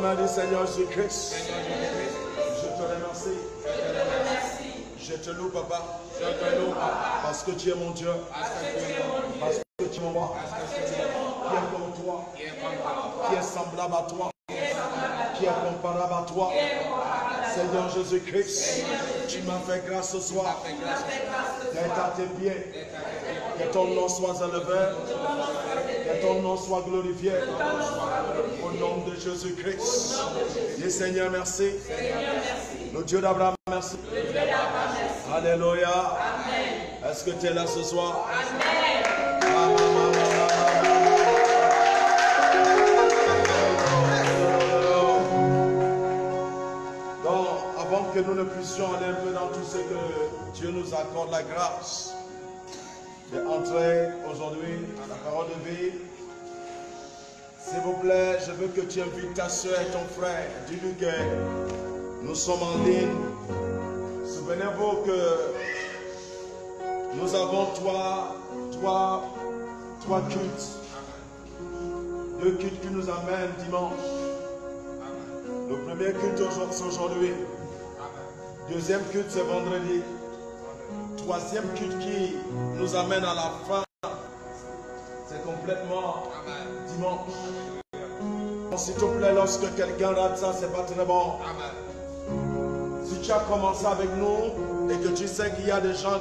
main du Seigneur Jésus-Christ. Je te remercie. Je te loue, Papa. Parce que tu es mon Dieu. Parce que tu es mon roi. Qui est comme toi. Qui est semblable à toi. Qui est comparable à toi. Seigneur Jésus-Christ, tu m'as fait grâce ce soir d'être à tes pieds. Que ton nom soit élevé. Que ton nom soit glorifié. Au nom de Jésus-Christ. Dis Seigneur, merci. Le Dieu d'Abraham, merci. Alléluia. Est-ce que tu es là ce soir? Donc, avant que nous ne puissions aller un peu dans tout ce que Dieu nous accorde la grâce d'entrer aujourd'hui à la parole de vie, s'il vous plaît, je veux que tu invites ta soeur et ton frère. Dis-lui que nous sommes en ligne. Souvenez-vous que nous avons trois cultes. 2 cultes qui nous amènent dimanche. Le premier culte c'est aujourd'hui. Deuxième culte c'est vendredi. Troisième culte qui nous amène à la fin, c'est complètement dimanche. Donc, s'il te plaît, lorsque quelqu'un rate ça, c'est pas très bon. Si tu as commencé avec nous et que tu sais qu'il y a des gens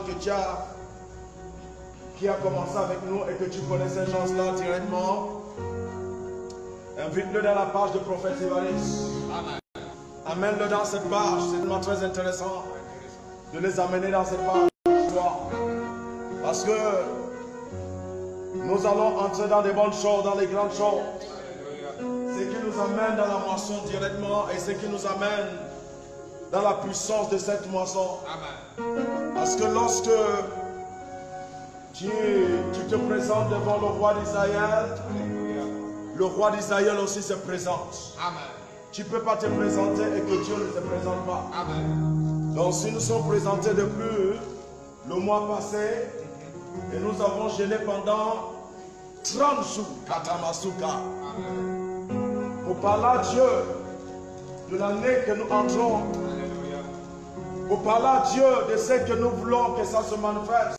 qui a commencé avec nous et que tu connais ces gens-là directement, invite-le dans la page de Prophète Évariste. Amène-le dans cette page. C'est vraiment très intéressant de les amener dans cette page. Parce que nous allons entrer dans des bonnes choses, dans les grandes choses. Ce qui nous amène dans la moisson directement et ce qui nous amène dans la puissance de cette moisson. Parce que lorsque tu te présentes devant le roi d'Israël, le roi d'Israël aussi se présente. Tu ne peux pas te présenter et que Dieu ne te présente pas. Donc si nous sommes présentés depuis le mois passé et nous avons jeûné pendant 30 jours, Katamasuka, pour parler à Dieu de l'année que nous entrons, pour parler à Dieu de ce que nous voulons que ça se manifeste,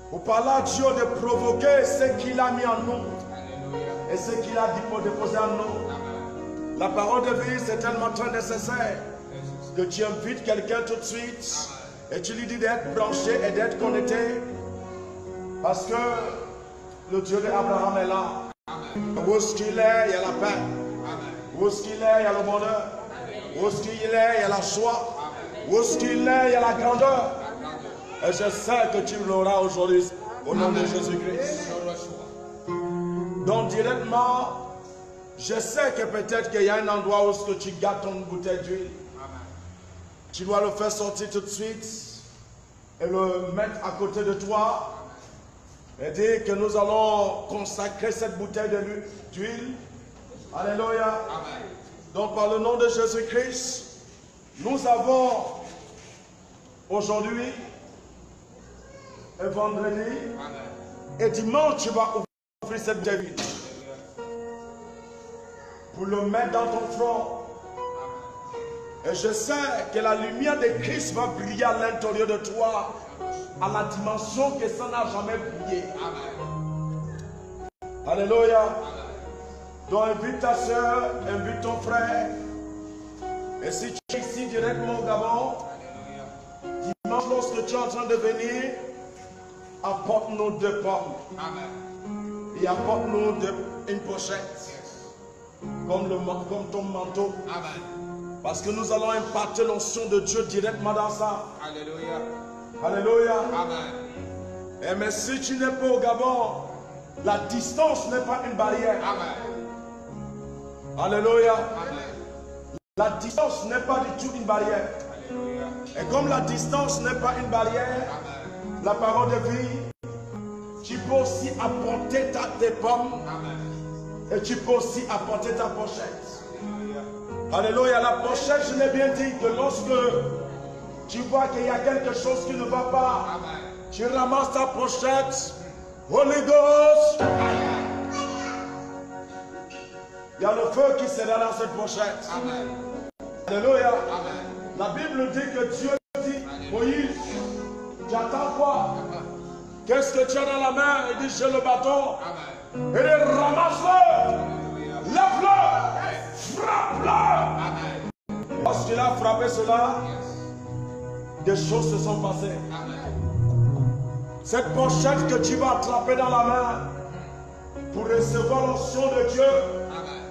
pour parler à Dieu de provoquer ce qu'il a mis en nous et ce qu'il a déposé en nous. La parole de vie, c'est tellement très nécessaire que tu invites quelqu'un tout de suite et tu lui dis d'être branché et d'être connecté parce que le Dieu d'Abraham est là. Où est-ce qu'il est, il y a la paix. Où est-ce qu'il est, il y a le bonheur. Où est-ce qu'il est, il y a la joie. Où est-ce qu'il est, il y a la grandeur. Et je sais que tu l'auras aujourd'hui au nom de Jésus-Christ. Donc directement, je sais que peut-être qu'il y a un endroit où tu gardes ton bouteille d'huile. Tu dois le faire sortir tout de suite et le mettre à côté de toi et dire que nous allons consacrer cette bouteille d'huile. Alléluia. Donc par le nom de Jésus-Christ, nous avons aujourd'hui et vendredi et dimanche tu vas ouvrir cette bouteille d'huile pour le mettre dans ton front. Et je sais que la lumière de Christ va briller à l'intérieur de toi à la dimension que ça n'a jamais brillé. Alléluia. Donc invite ta soeur, invite ton frère. Et si tu es ici directement au Gabon, dimanche lorsque tu es en train de venir, apporte-nous 2 pommes. Et apporte-nous une pochette. Comme ton manteau. Parce que nous allons imparter l'onction de Dieu directement dans ça. Alléluia. Alléluia. Amen. Et mais si tu n'es pas au Gabon, la distance n'est pas une barrière. Amen. Alléluia. Amen. La distance n'est pas du tout une barrière. Alléluia. Et comme la distance n'est pas une barrière, amen, la parole de vie, tu peux aussi apporter tes pommes. Amen. Et tu peux aussi apporter ta pochette. Alléluia. La pochette, je l'ai bien dit, que lorsque tu vois qu'il y a quelque chose qui ne va pas, amen, tu ramasses ta pochette. Holy Ghost. Il y a le feu qui sera dans cette pochette. Amen. Alléluia. Amen. La Bible dit que Dieu dit, Moïse, tu attends quoi? Qu'est-ce que tu as dans la main? Il dit, j'ai le bâton. Amen. Il dit, ramasse-le, lève-le, frappe-le. Lorsqu'il a frappé cela, des choses se sont passées. Amen. Cette pochette que tu vas attraper dans la main pour recevoir l'onction de Dieu, Amen.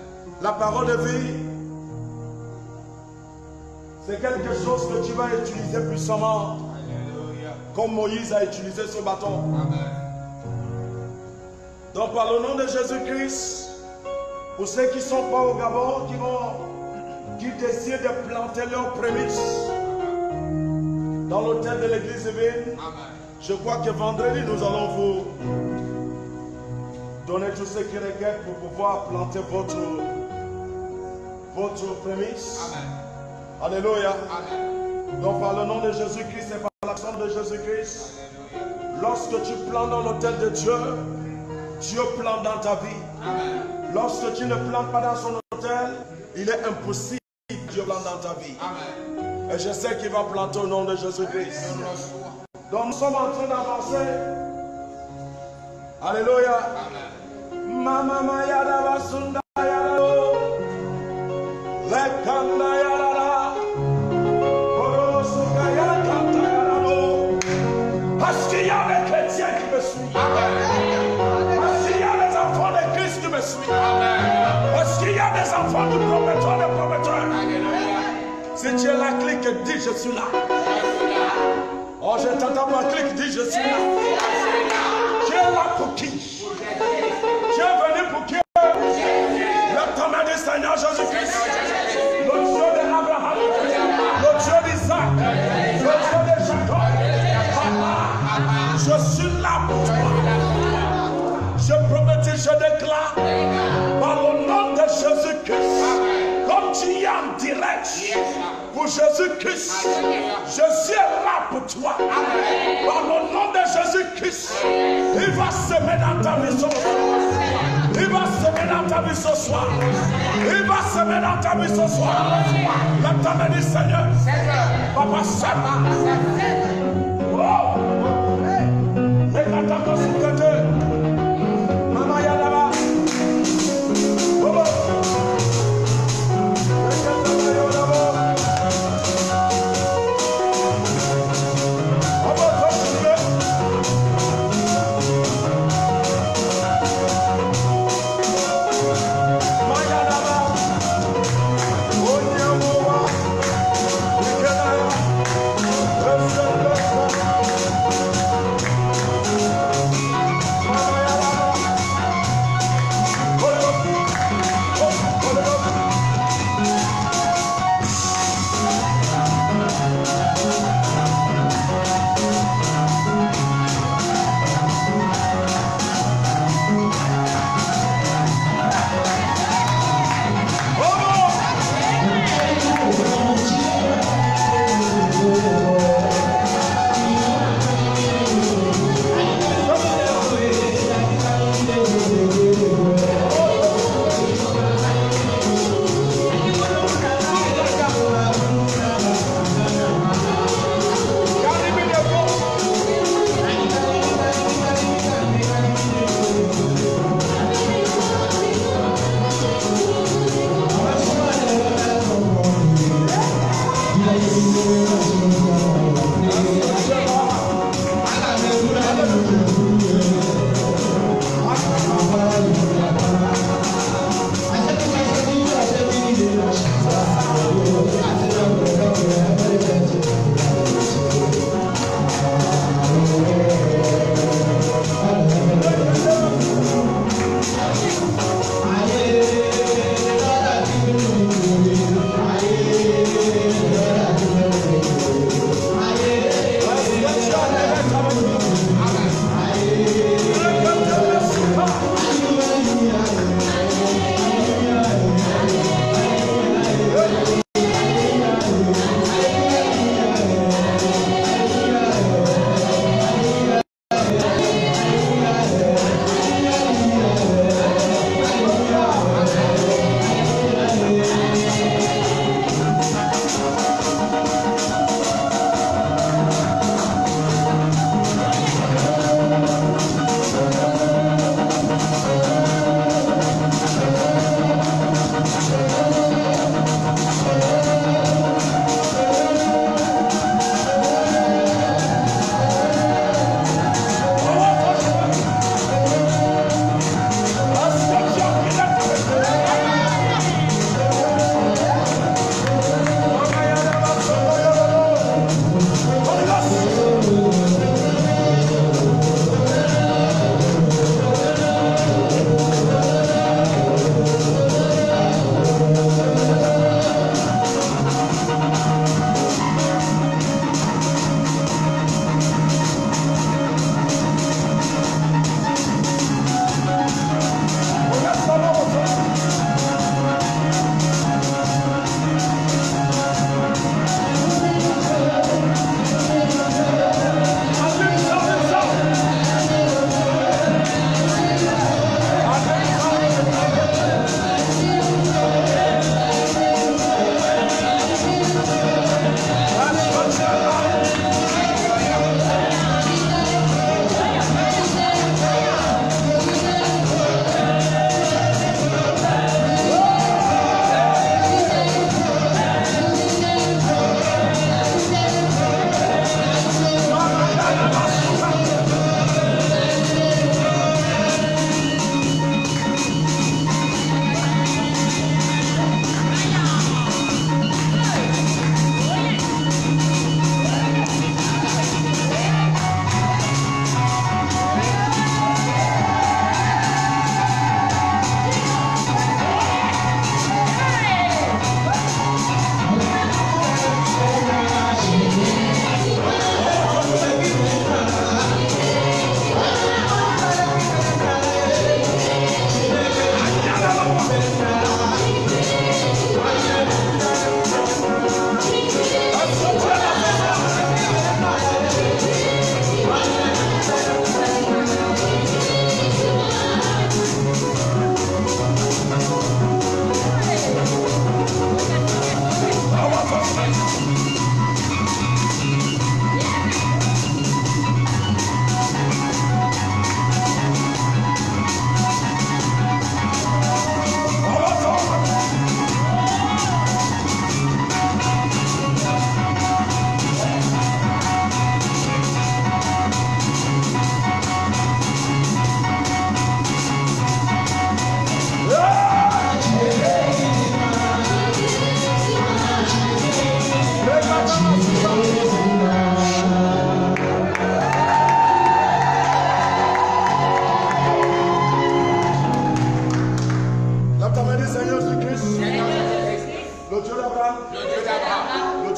la parole de vie, c'est quelque chose que tu vas utiliser puissamment, Alléluia. comme Moïse a utilisé ce bâton. Amen. Donc par le nom de Jésus-Christ, pour ceux qui ne sont pas au Gabon, qui décident de planter leurs prémices dans l'hôtel de l'église divine, Amen. je crois que vendredi nous allons vous donner tout ce qui requiert pour pouvoir planter votre prémisse. Amen. Alléluia. Amen. Donc par le nom de Jésus-Christ et par l'action de Jésus-Christ, lorsque tu plantes dans l'hôtel de Dieu, Dieu plante dans ta vie. Amen. Lorsque tu ne plantes pas dans son hôtel, il est impossible que Dieu plante dans ta vie. Amen. Et je sais qu'il va planter au nom de Jésus-Christ. Je reçois. Donc nous sommes en train d'avancer. Alléluia. Amen. Mama maya da basunda ya do. Lekanda ya da da. Orosuka ya kanta ya do. Parce qu'il y a des chrétiens qui me suivent. Parce qu'il y a des enfants de Christ qui me suivent. Parce qu'il y a des enfants du prometteur, des prometteurs. Si tu es là, clique, dis je suis là. Oh, je t'entends moi, clique, dis je suis là. Tu es là pour qui? Tu es venu pour qui? Le temps du Seigneur Jésus-Christ, le Dieu d'Abraham, le Dieu d'Isaac, le Dieu de Jacob. Papa, je suis là pour toi. Je promets, je déclare, par le nom de Jésus-Christ, comme tu es en direct pour Jésus-Christ, Jésus est là pour toi. Par le nom de Jésus-Christ, il va semer dans ta vie ce soir. Il va semer dans ta vie ce soir. Il va semer dans ta vie ce soir. La table du Seigneur. Papa, sème. Oh! Mais quand t'as souffert, maman, il y a là-bas. Oh! Let's go.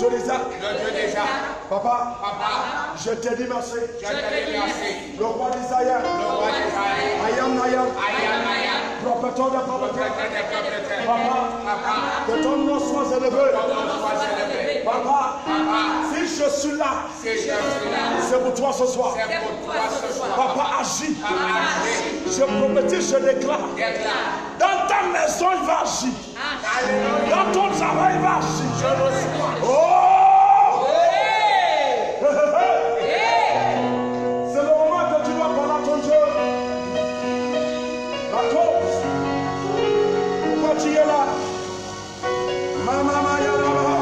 Dieu d'Isaac. Papa, je te dis merci. Le roi d'Israël. I am. Prophète de prophète. Papa, que ton nom soit élevé. Papa, si je suis là, c'est pour toi ce soir. Papa, agis. Je prophétise, je déclare. Dans ta maison, il va agir. Dans ton travail, il va agir. Oh! C'est le moment que tu dois parler à ton Dieu. La cause. Pourquoi tu es là? Mama Yalama.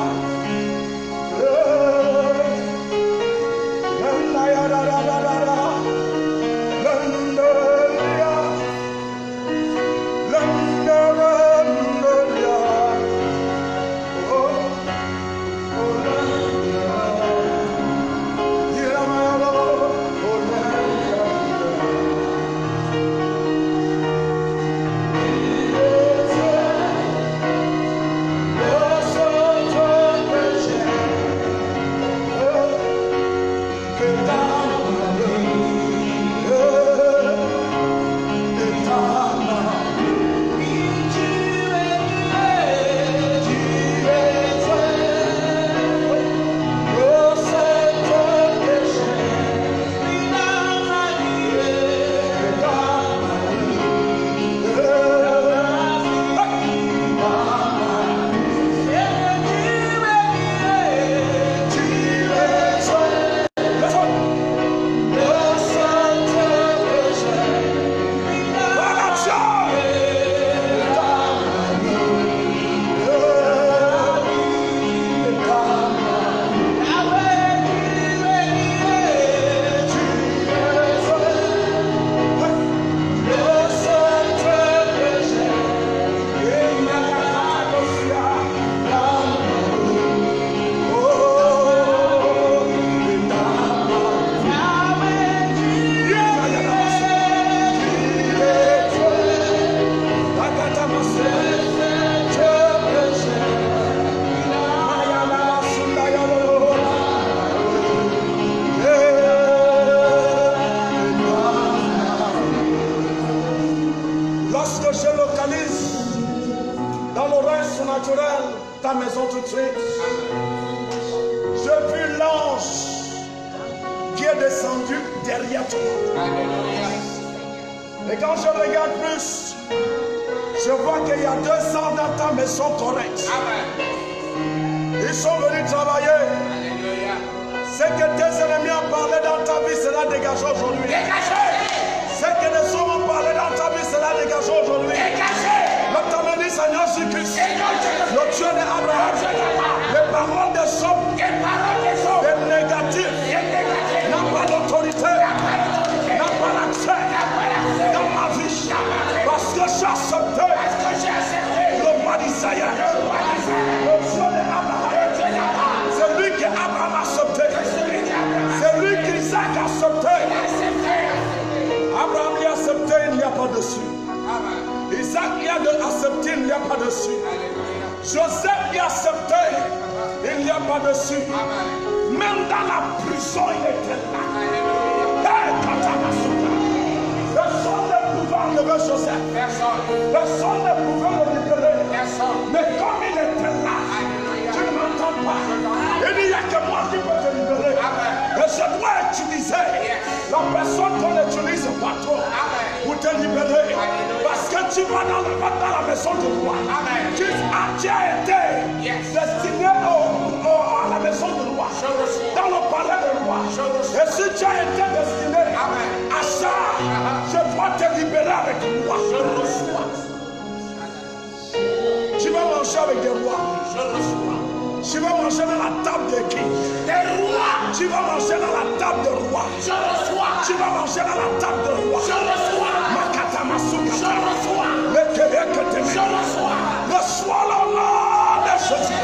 Ta maison tout de suite. Je vis l'ange qui est descendu derrière toi. Et quand je regarde plus, je vois qu'il y a 200 dans ta maison correcte. Ils sont venus travailler. Ce que tes ennemis ont parlé dans ta vie, cela dégage aujourd'hui. Ce que les hommes ont parlé dans ta vie, cela dégage aujourd'hui. Seigneur Jésus-Christ, le Dieu d'Abraham, les paroles des hommes, les négatifs, n'a pas d'autorité, n'a pas l'accès dans ma vie, parce que j'ai accepté le roi d'Israël, le Dieu d'Abraham, c'est lui qu'Abraham a accepté, c'est lui qu'Isaac a accepté. Abraham l'a accepté, il n'y a pas dessus. Isaac y a accepté, il n'y a pas dessus. Joseph y a accepté, il n'y a pas dessus. Même dans la prison, il était là. Personne ne pouvait enlever Joseph. Personne ne pouvait le libérer. Mais comme il était là, tu ne m'entends pas. Il n'y a que moi qui peux te libérer. Et je dois utiliser la personne qu'on n'utilise pas trop pour te libérer. Parce que tu vas dans la maison du roi. Tu as été destiné à la maison du roi. Dans le palais du roi. Et si tu as été destiné à ça, je dois te libérer avec moi. Tu vas manger avec des rois. Tu vas manger dans la table de qui? Des rois. Tu vas manger dans la table de roi. Je reçois. Tu vas manger dans la table de roi. Je reçois. Makata Masuka. Je reçois. Le Québec que tu je reçois. Reçois le nom de Jésus.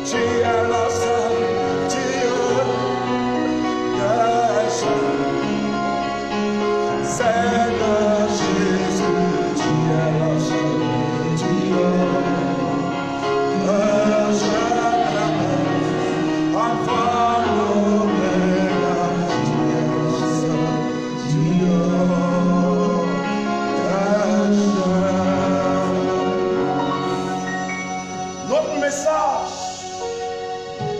Tu es le seul Dieu des jours. Seigneur Jésus, tu es le seul Dieu des jours. Alpha Omega, tu es le seul Dieu des jours. Notre message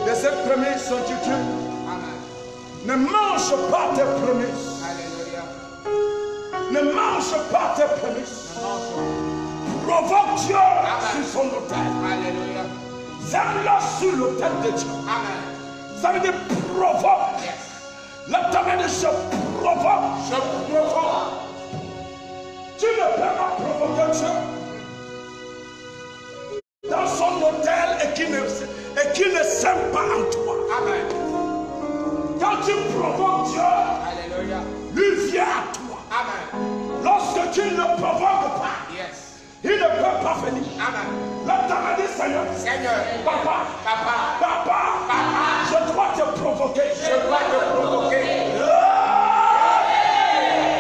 de cette promesse s'intitule Ne mange pas tes promesses. Ne mange pas tes promesses. Provoque Dieu sur son autel. Sème-le sur l'autel de Dieu. Ça veut dire provoque. La main de je provoque. Je provoque. Tu ne peux pas provoquer Dieu dans son autel et qui ne sème pas en toi. Amen. Quand tu provoques Dieu, alléluia, lui vient à toi. Amen. Lorsque tu ne le provoques pas, il ne peut pas venir. Amen. Là, tu as dit Seigneur, papa, je dois te provoquer. Je dois te provoquer.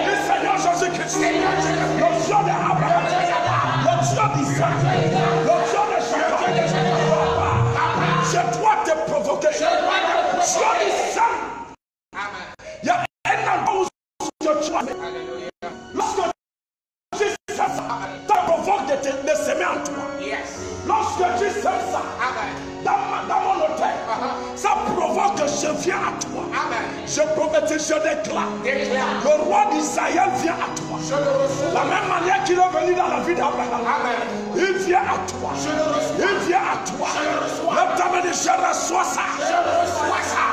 Le Seigneur Jésus-Christ, le Dieu d'Abraham, le Dieu d'Isaac, le Dieu de Jacob, je dois te provoquer. Je dois il y a un endroit où tu as. Lorsque tu sais ça, ça provoque de s'aimer en toi. Lorsque tu sais ça, dans mon hôtel, ça provoque que je viens à toi. Je prophétise, je déclare. Le roi d'Israël vient à toi. La même manière qu'il est venu dans la vie d'Abraham, il vient à toi. Il vient à toi. Le temps de je reçois ça. Je reçois ça.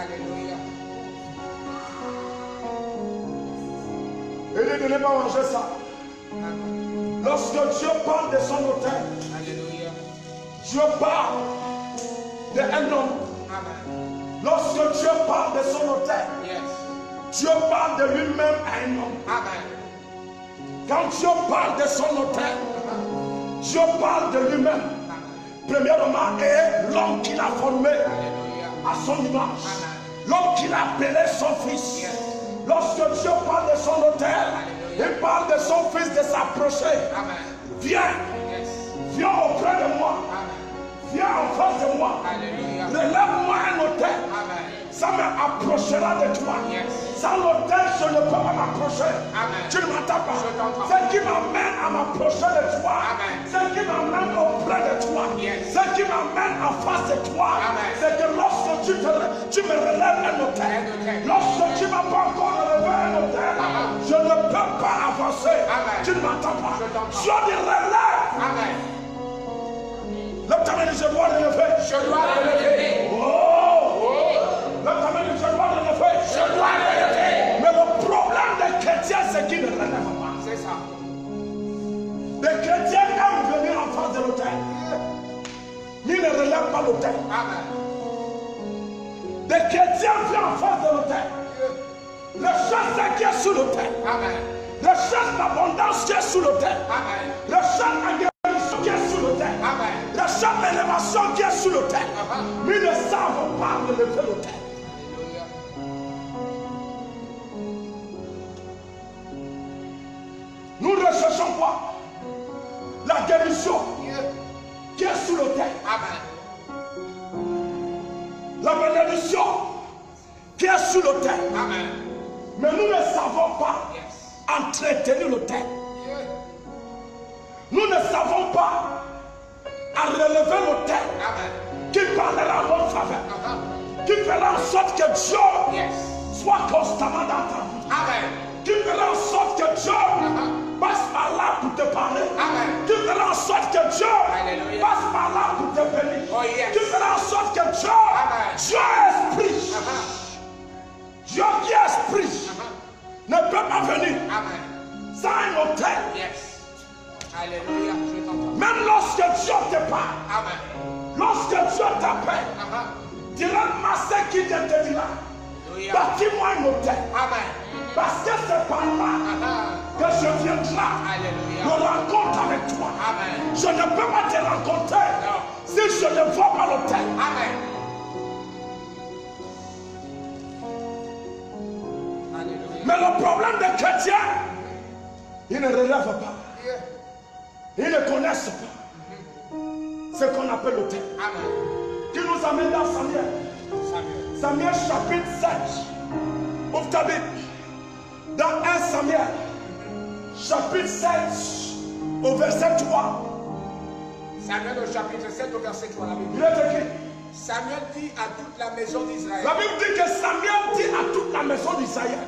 Alléluia. Et ne pas manger ça. Lorsque Dieu parle de son autel, alléluia, Dieu parle d'un homme. Amen. Lorsque Dieu parle de son autel, Dieu parle de lui-même à un homme. Amen. Quand Dieu parle de son autel, Dieu parle de lui-même. Premièrement, est l'homme qu'il a formé à son image. L'homme qu'il a appelé son fils. Lorsque Dieu parle de son autel, il parle de son fils de s'approcher. Viens, viens auprès de moi. Viens en face de moi. Relève-moi un autel. Ça m'approchera de toi. Sans l'autel, je ne peux pas m'approcher. Tu ne m'entends pas. Ce qui m'amène à m'approcher de toi, ce qui m'amène auprès de toi, ce qui m'amène en face de toi, c'est que lorsque tu me relèves un autel, lorsque tu ne m'as pas encore relevé un autel, je ne peux pas avancer. Tu ne m'entends pas. Je te relève. Le tamen dit je dois relever. Je dois relever. Le tamen dit je dois relever. Je dois relever. Mais le problème des chrétiens, c'est qu'ils ne relèvent pas. C'est ça. Les chrétiens aiment venir en face de l'autel. Ils ne relèvent pas l'autel. Amen. Les chrétiens viennent en face de l'autel. Le chasse qui est sous l'autel. Amen. Le chasse d'abondance qui est sous l'autel. Amen. Le chasse d'agrément qui est sous l'autel. Amen. Le chasse d'élévation qui est sous l'autel. Mais ils ne savent pas relever l'autel. Nous recherchons quoi? La guérison qui est sous l'autel. La bénédiction qui est sous l'autel. Mais nous ne savons pas entretenir l'autel. Nous ne savons pas à relever l'autel qui parlera en notre faveur. Qui fera en sorte que Dieu soit constamment dans ta vie. Qui fera en sorte que Dieu passe par là pour te parler. Qui fera en sorte que Dieu passe par là pour te bénir. Qui fera en sorte que Dieu est esprit. Dieu qui est esprit ne peut pas venir sans un autel. Alléluia. Même lorsque Dieu te parle, lorsque Dieu t'appelle, dira-moi ce qui te dira. Bâtis-moi un autel. Parce que c'est par là que je viendrai me rencontre avec toi. Je ne peux pas te rencontrer si je ne vois pas l'autel. Mais le problème des chrétiens, ils ne relèvent pas. Ils ne connaissent pas ce qu'on appelle le thème. Qui nous amène dans Samuel. Samuel chapitre 7. Ouvre ta Bible. Dans 1 Samuel, chapitre 7, au verset 3. Samuel au chapitre 7 au verset 3. La Bible. Il est écrit. Samuel dit à toute la maison d'Israël. La Bible dit que Samuel dit à toute la maison d'Israël.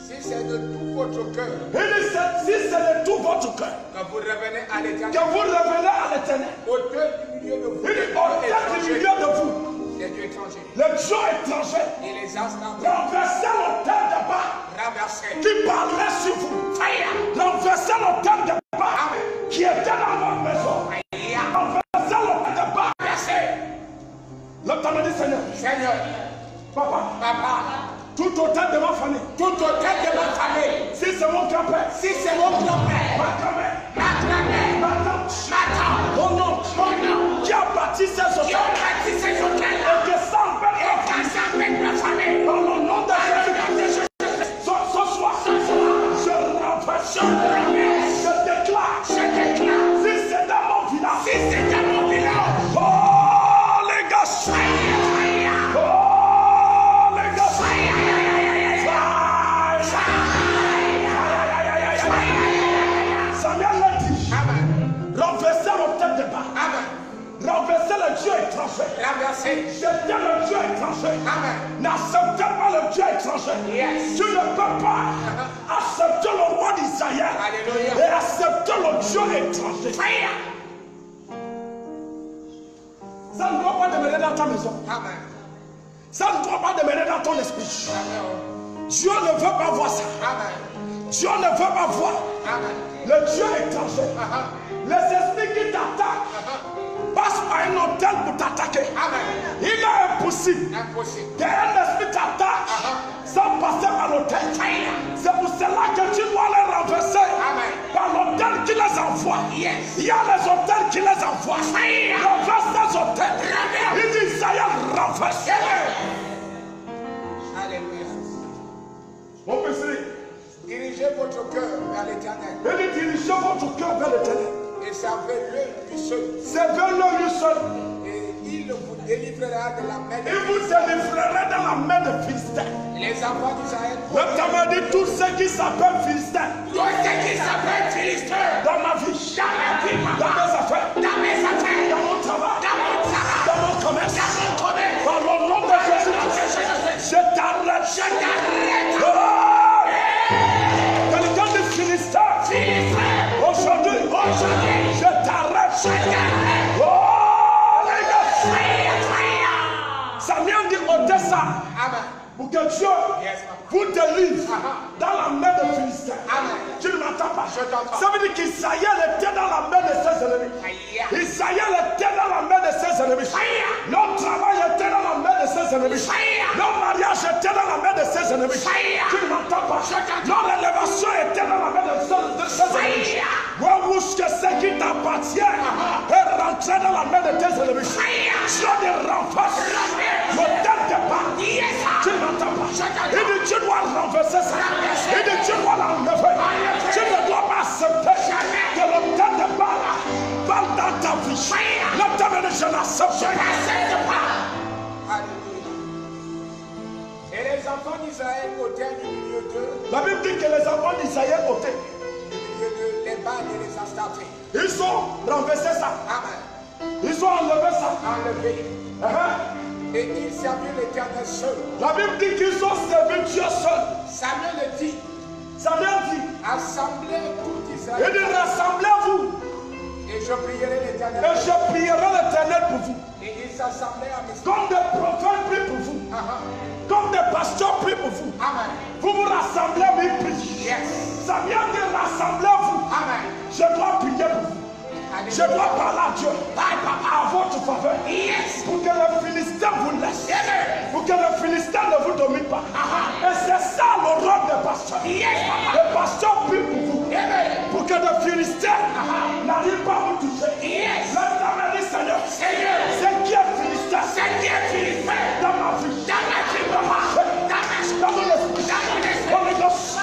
Si c'est de tout votre cœur. Il dit si c'est de tout votre cœur. Que vous revenez à l'Éternel. Que vous revenez à l'Éternel. Auteur du milieu de vous. Il dit auteur du milieu de vous. Les dieux étrangers. Les dieux étrangers. Et les instants. Renversez l'autel de bas. Renversez. Qui parlait sur vous. Renversez l'autel de bas. Qui était dans votre maison. Renversez l'autel de bas. L'autel dit Seigneur. Seigneur. Papa. Papa. Tout autel de ma famille. Tout autel de ma famille. Si c'est mon grand-père. Si c'est mon grand-père. Ma grand-mère. Ma grand-mère. Ma tante. Ma tante. Mon oncle. Mon oncle. Qui a bâti ces autels. Qui a bâti ces autels. Et que ça empêche ma famille. Dans le nom de Jésus. Ce soir. Je renverse. Je déclare. Si c'est dans mon village. Oh les gars. Renverser l'autel de bas. Renverser le Dieu étranger. Jetez le Dieu étranger. N'acceptez pas le Dieu étranger. Tu ne peux pas accepter le roi d'Israël et accepter le Dieu étranger. Ça ne doit pas demeurer dans ta maison. Ça ne doit pas demeurer dans ton esprit. Dieu ne veut pas voir ça. Dieu ne veut pas voir le Dieu étranger. Les esprits qui t'attaquent passent par un hôtel pour t'attaquer. Il est impossible qu'un esprit t'attaque sans passer par l'hôtel. C'est pour cela que tu dois les renverser par l'hôtel qui les envoie. Il y a les hôtels qui les envoient. Renverse ces hôtels. Il dit Isaïe renverse. Alléluia. Mon fils, dirigez votre cœur vers l'Éternel. il dit dirigez votre cœur vers l'Éternel. Et servez-le lui seul. Servez-le lui seul. Et il vous délivrera de la main Il vous délivrerait dans la main des Philistins. Les enfants d'Israël. Notamment dit tous ceux qui s'appellent Philistins. Tous ceux qui s'appellent Philistins. Dans ma vie. Dans mes affaires. Dans mes affaires. Dans mon travail. Dans mon travail. Dans mon commerce. Dans mon commerce. Par le nom de Jésus. Je t'arrête. Je t'arrête. Quelqu'un de Philistin. Aujourd'hui. Je t'arrête. Je t'arrête. Oh les gars. Samuel dit ôtez ça. Amen. Pour que Dieu vous délivre dans la main de Philistins. Tu ne m'entends pas? Ça veut dire qu'Israël était dans la main de ses ennemis. Israël était dans la main de ses ennemis. Notre travail était dans la main de ses ennemis. Notre mariage était dans la main de ses ennemis. Tu ne m'entends pas? Notre élévation était dans la main de ses ennemis. Où ce que c'est qui t'appartient est rentré dans la main de tes ennemis. Dieu te renforce. Le tête de pas. Tu ne m'entends pas? Il dit tu dois renverser ça. Il dit tu dois l'enlever. Tu ne dois pas accepter que le tête de pas parle dans ta vie. Le temps de je n'accepte pas. Alléluia. Et les enfants d'Israël ôtèrent du milieu d'eux. La Bible dit que les enfants d'Israël ôtaient. Du milieu d'eux les balles et les astartés. Ils ont renversé ça. Amen. Ils ont enlevé ça. Enlevé. Et ils servirent l'Éternel seul. La Bible dit qu'ils ont servi Dieu seul. Samuel le dit. Samuel dit. Assemblez tout Il Israël. dit rassemblez-vous. Et je prierai l'Éternel. Et je prierai l'Éternel pour vous. Et ils s'assemblaient à Mizpah. Comme des prophètes prient pour vous. Comme des pasteurs prient pour vous. Amen. Vous vous rassemblez, mais ils prient. Yes. Samuel dit rassemblez-vous. Amen. Je dois prier pour vous. Je dois parler à Dieu à votre faveur. Yes. Pour que les Philistins vous laissent. Pour que les Philistins ne vous dominent pas. Et c'est ça le rôle des pasteurs. Les pasteurs prient pour vous. Pour que les Philistins n'arrivent pas à vous toucher. L'Éternel dit Seigneur, c'est qui est Philistin dans ma vie. Dans mon esprit. Holy Ghost.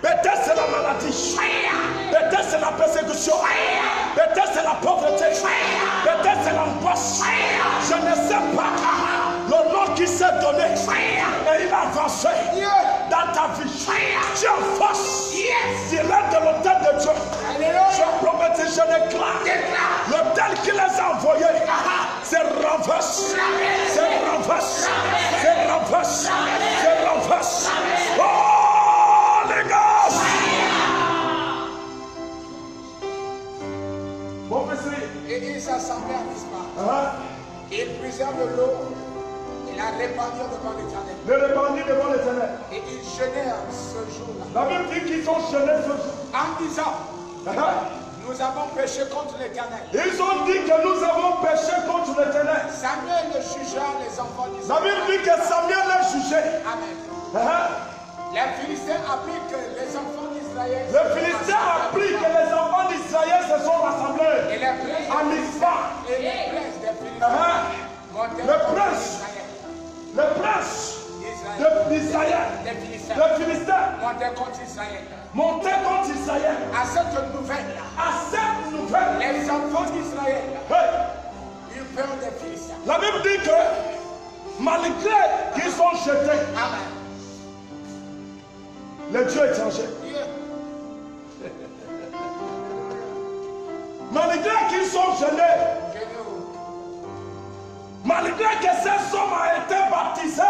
Peut-être c'est la maladie. Peut-être c'est la persécution. Peut-être c'est la pauvreté. Peut-être c'est l'angoisse. Je ne sais pas. Le nom qui s'est donné. Et il a avancé dans ta vie. Tu es en force. Direct de l'autel de Dieu. Je prophétise, je déclare. L'autel qui les a envoyés. C'est renverse. C'est renverse. C'est renverse. C'est renverse. Oh les gars. Bon, et il s'assemblait à l'histoire. Il puisait de l'eau. Il a répandu devant l'Éternel. Le répandit devant l'Éternel. Et ils jeûnaient ce jour-là. La Bible dit qu'ils ont jeûné ce jour. En disant, nous avons péché contre l'Éternel. Ils ont dit que nous avons péché contre l'Éternel. Samuel jugea les enfants d'Israël. La Bible dit que Samuel l'a jugé. Amen. Les Philistins apprirent que les enfants d'Israël. Les Philistins apprirent que les enfants d'Israël se sont rassemblés. Et les princes à Mizpah. Et les princes des Philistins. Le prince d'Israël. Les Philistins. Montaient contre Israël. À cette nouvelle-là. À cette nouvelle. Les enfants d'Israël. Eurent peur des Philistins. La Bible dit que malgré qu'ils sont jetés. Amen. Les dieux étrangers. Malgré qu'ils sont gênés. Malgré que ces hommes ont été baptisés.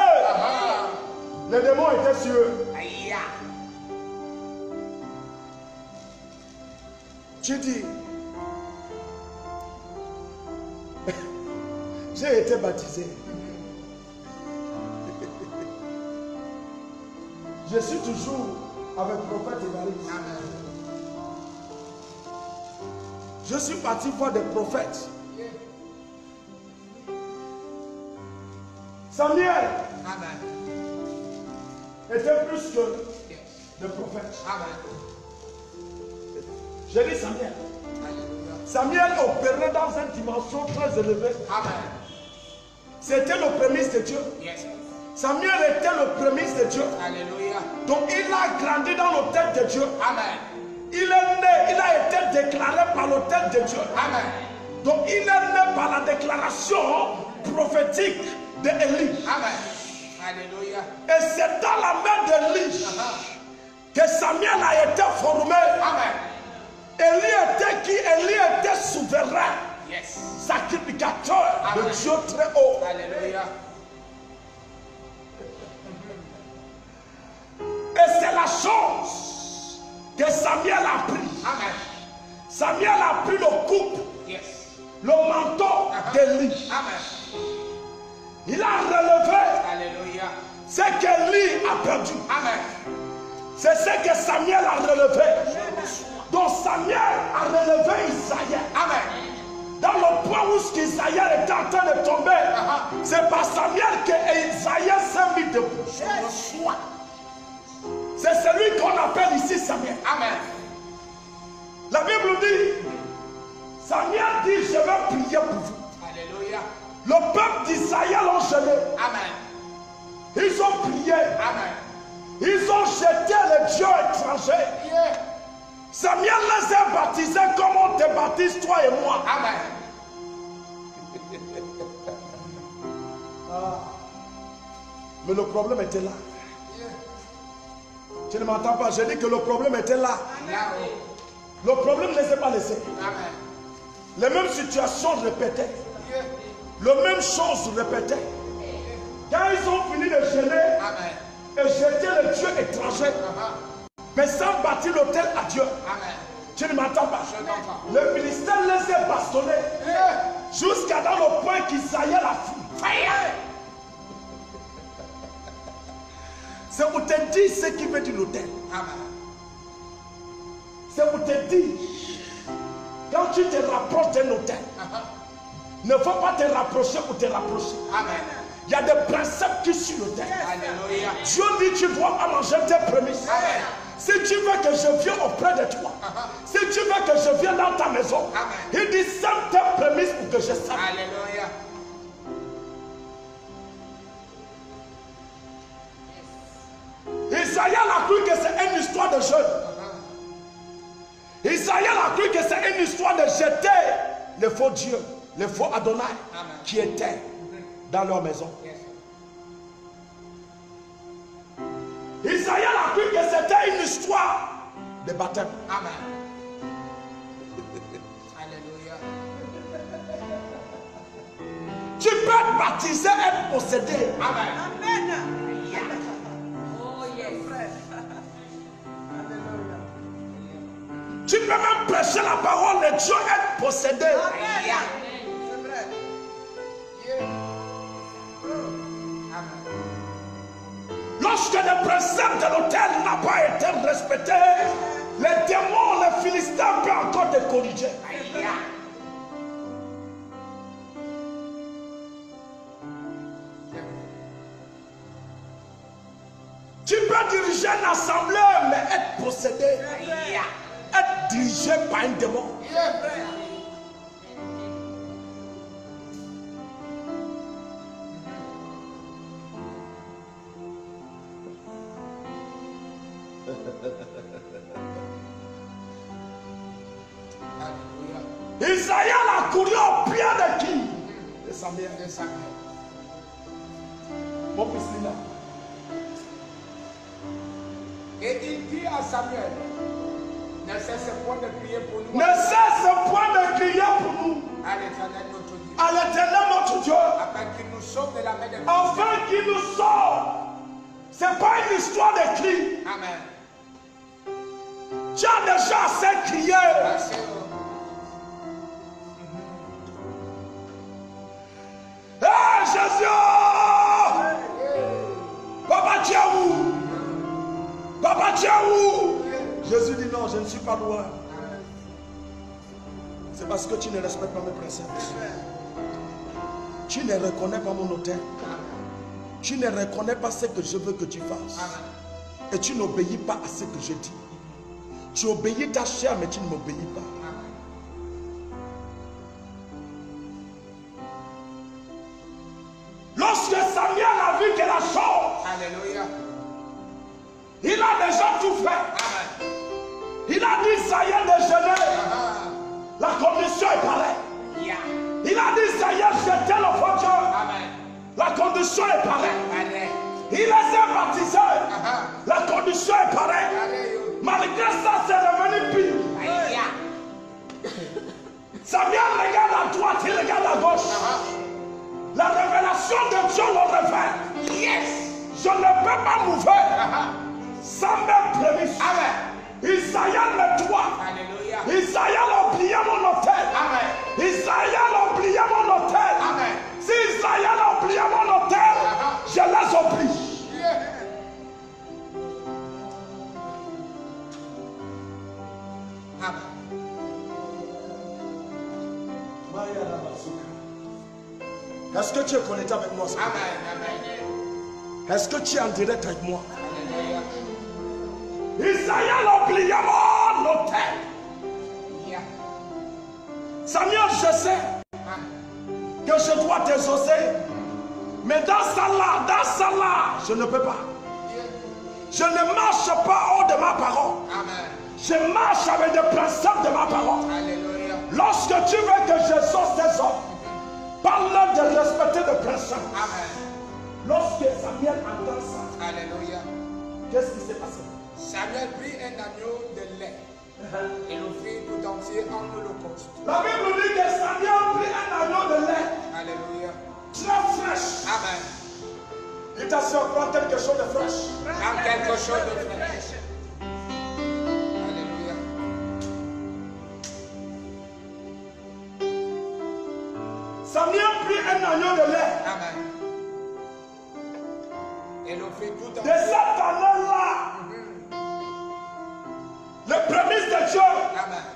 Les démons étaient sur eux. Tu dis, j'ai été baptisé. Je suis toujours avec le prophète Évariste. Je suis parti voir des prophètes. Samuel était plus que le prophète. J'ai dit Samuel. Samuel opérait dans une dimension très élevée. C'était le prémisse de Dieu. Samuel était le prémisse de Dieu. Alléluia. Donc il a grandi dans l'autel de Dieu. Amen. Il est né, il a été déclaré par l'autel de Dieu. Amen. Donc il est né par la déclaration prophétique d'Élie. Amen. Alléluia. Et c'est dans la main d'Élie que Samuel a été formé. Amen. Élie était qui? Élie était souverain. Yes. Sacrificateur. Amen. De Dieu très haut. Alléluia. Et c'est la chose que Samuel a pris. Amen. Samuel a pris le couple, Yes. le manteau d'Élie. Amen. Il a relevé Alléluia. ce qu'Élie a perdu. Amen. C'est ce que Samuel a relevé. Donc Samuel a relevé Isaïe. Amen. Dans le point où Isaïe était en train de tomber, c'est par Samuel que Isaïe s'est mis debout. C'est celui qu'on appelle ici Samuel. Amen. La Bible dit, Samuel dit, je vais prier pour vous. Alléluia. Le peuple d'Israël ont jeûné. Amen. Ils ont prié. Amen. Ils ont jeté les dieux étrangers. Yeah. Samuel les a baptisés comme on te baptise toi et moi. Amen. Mais le problème était là. Yeah. Tu ne m'entends pas, j'ai dit que le problème était là. Là-haut. Le problème ne s'est pas laissé. Amen. Les mêmes situations répétaient. Yeah. Les mêmes choses répétaient. Quand ils ont fini de jeûner Amen. et jeter les dieux étrangers, mais sans bâtir l'autel à Dieu. Amen. Tu ne m'entends pas. Je t'entends. Le Philistin les a bastonnés Yeah. jusqu'à dans le point qu'Isaïe a fui. C'est pour te dire ce qui veut dire l'autel. Amen. C'est pour te dire, quand tu te rapproches d'un autel, ne faut pas te rapprocher pour te rapprocher. Amen. Il y a des principes qui suivent l'autel. Alléluia. Dieu dit, tu dois pas manger tes prémices. Amen. Si tu veux que je vienne auprès de toi, si tu veux que je vienne dans ta maison, Amen. il dit, sème tes prémices pour que je sème. Alléluia. Isaïe a cru que c'est rejeté les faux dieux, les faux Adonai qui étaient dans leur maison. Isaïe a cru que c'était une histoire de baptême. Amen. Alléluia. Tu peux être baptisé, être possédé. Amen. Amen. Oh yes. Tu peux même prêcher la parole de Dieu, être possédé. Amen. Yeah. C'est vrai. Yeah. Amen. Lorsque le principe de l'autel n'a pas été respecté, les démons, les Philistins peuvent encore te corriger. Yeah. Tu peux diriger une assemblée, mais être possédé, Yeah. être dirigé par un démon. Yeah. Alléluia. Isaïe a couru au pied de qui? De Samuel. De Samuel. Mon fils Lila. Et il dit à Samuel, ne cesse point de prier pour nous. Ne cesse point de crier pour nous À l'Éternel notre Dieu. à l'Éternel notre Dieu, Afin qu'il nous sauve de la main des Philistins. afin qu'il nous sauve. Ce n'est pas une histoire de cri. Amen. Tu as déjà assez crié. Merci. Hé Jésus! Papa, tu es où? Papa, tu es où? Jésus dit non, je ne suis pas loin. C'est parce que tu ne respectes pas mes principes. Tu ne reconnais pas mon autel. Tu ne reconnais pas ce que je veux que tu fasses. Et tu n'obéis pas à ce que je dis. Tu obéis ta chair, mais tu ne m'obéis pas. Lorsque Samuel a vu que la chose, Alléluia. il a déjà tout fait. Amen. Il a dit, ça y est, de jeûner. Ah. La condition est pareille. Yeah. Il a dit, ça y est, jeter le faux Dieu. Amen. La condition est pareille. Allez. Il les a baptisés. Ah. La condition est pareille. Allez. Malgré ça, c'est devenu pire. Aïe. Samuel regarde à droite, il regarde à gauche. Ah. La révélation de Dieu le révèle. Yes. Je ne peux pas m'ouvrir Ah. sans mes prémices. Amen. Isaïe le doigt. Alléluia. Isaïe a oublié mon hôtel. Amen. Isaïe a oublié mon hôtel. Amen. Si Isaïe a oublié mon hôtel, je les oublie. Yeah. Amen. Est-ce que tu es connecté avec moi? Amen. Amen. Est-ce que tu es en direct avec moi? Alléluia. Isaïe a oublié mon hôtel. Yeah. Samuel, je sais Amen. que je dois t'exaucer. Mais dans ça là, je ne peux pas. Yeah. Je ne marche pas hors de ma parole. Amen. Je marche avec des principes de ma parole. Alléluia. Lorsque tu veux que j'exauce tes hommes, parle-leur de respecter le principe. Amen. Lorsque Samuel entend ça, Alléluia. qu'est-ce qui s'est passé? Samuel prit un agneau de lait et l'offrit tout entier en holocauste. La Bible dit que Samuel prit un agneau de lait Alléluia. très fraîche. Amen. Il t'a dit prends quelque chose de fraîche. Prends quelque chose de fraîche. Alléluia. Samuel prit un agneau de lait. Amen. Et l'offrit tout De entier. cette année-là, le prémisse de Dieu, Amen.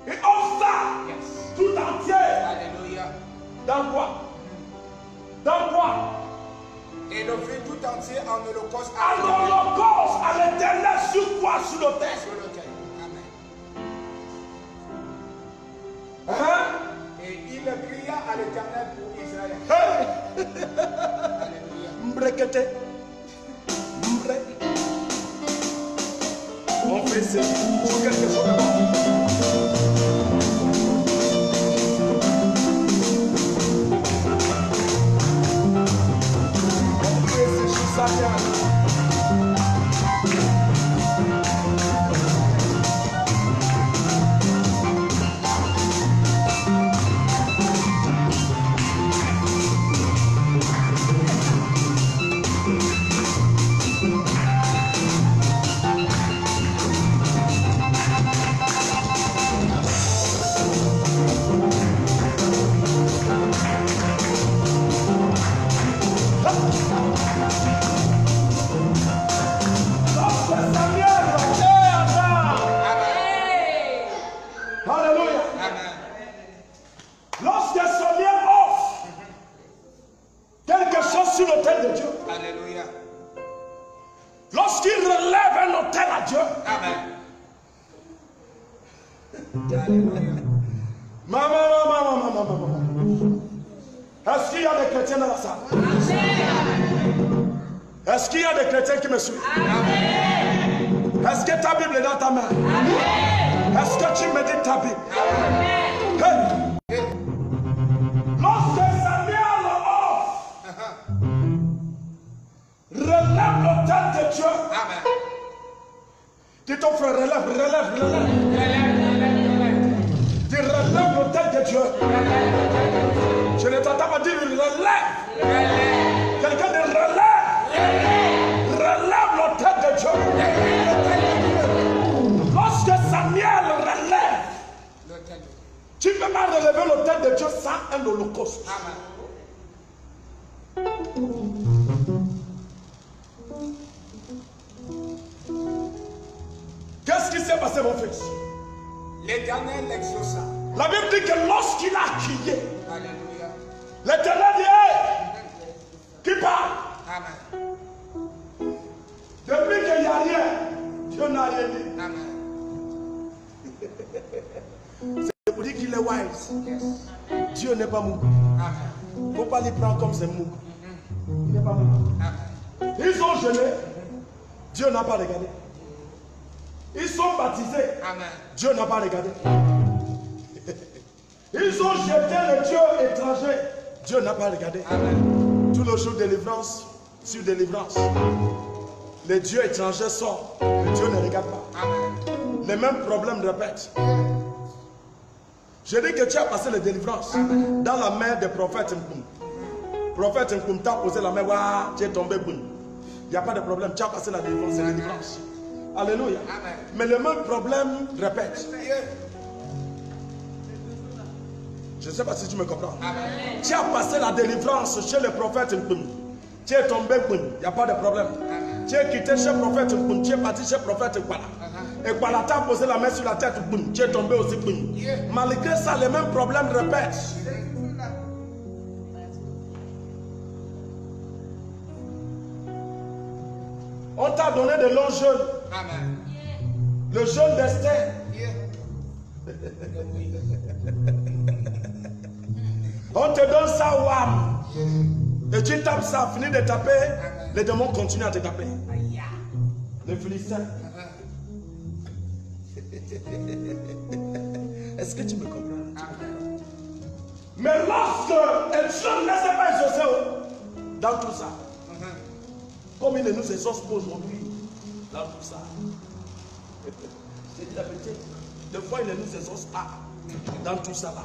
il offre ça Yes. tout entier. Alléluia. Dans quoi? Dans quoi? Et l'offrit tout entier en holocauste À l'holocauste, à l'éternel, sur quoi? Sur l'autel. sur l'autel. Amen. Hein? Et il cria à l'Éternel pour Israël. Hey! Alléluia. Mbrekete. Mbre. On fait ce quelque chose d'abord. Maman. Est-ce qu'il y a des chrétiens dans la salle? Est-ce qu'il y a des chrétiens qui me suivent? Est-ce que ta Bible est dans ta main? Est-ce que tu médites ta Bible? Hey. Lorsque Samuel relève l'autel de Dieu, dis ton frère, relève. Dis relève l'autel de Dieu. Je ne t'entends pas dire relève. Quelqu'un dit relève. Relève l'autel de Dieu. Lorsque Samuel relève, tu peux pas relever l'autel de Dieu sans un holocauste. Qu'est-ce qui s'est passé, mon fils? L'Éternel l'exauça. La Bible dit que lorsqu'il a crié, Alléluia. l'Éternel dit, hey, qui parle? Amen. Depuis qu'il n'y a rien, Dieu n'a rien dit. Amen. C'est pour dire qu'il est wise. Yes. Dieu n'est pas mou. Amen. Il ne faut pas l'y prendre comme c'est mou. Il n'est pas mou. Amen. Ils ont jeûné, Dieu n'a pas regardé. Ils sont baptisés, Amen. Dieu n'a pas regardé. Ils ont jeté le Dieu étranger, Dieu n'a pas regardé. Amen. Tout le jour de délivrance sur délivrance, les dieux étrangers sortent, le Dieu ne regarde pas. Amen. Les mêmes problèmes répètent. Je dis que tu as passé les délivrances dans la main des prophètes Nkoum. Prophète Nkoum t'a posé la main, waouh, tu es tombé, boum. Il n'y a pas de problème, tu as passé la délivrance, c'est la délivrance. Alléluia. Amen. Mais le même problème répète. Je ne sais pas si tu me comprends. Amen. Tu as passé la délivrance chez le prophète Nkoum. Tu es tombé, boum, il n'y a pas de problème. Tu es quitté chez le prophète Nkoum, tu es parti chez le prophète Nkwala. Et Nkwala t'a posé la main sur la tête, boum, tu es tombé aussi, boum. Malgré ça, les mêmes problèmes répètent. On t'a donné de longs jeûnes. Amen. Le jeûne d'Esther. On te donne ça, wam. Et tu tapes ça, finis de taper, les démons continuent à te taper. Les Philistins. Est-ce que tu me comprends? Mais lorsque Dieu ne laisse pas exaucer dans tout ça, comme il ne nous exauce pas aujourd'hui, dans tout ça, c'est la vérité. Des fois, il ne nous exauce pas dans tout ça là.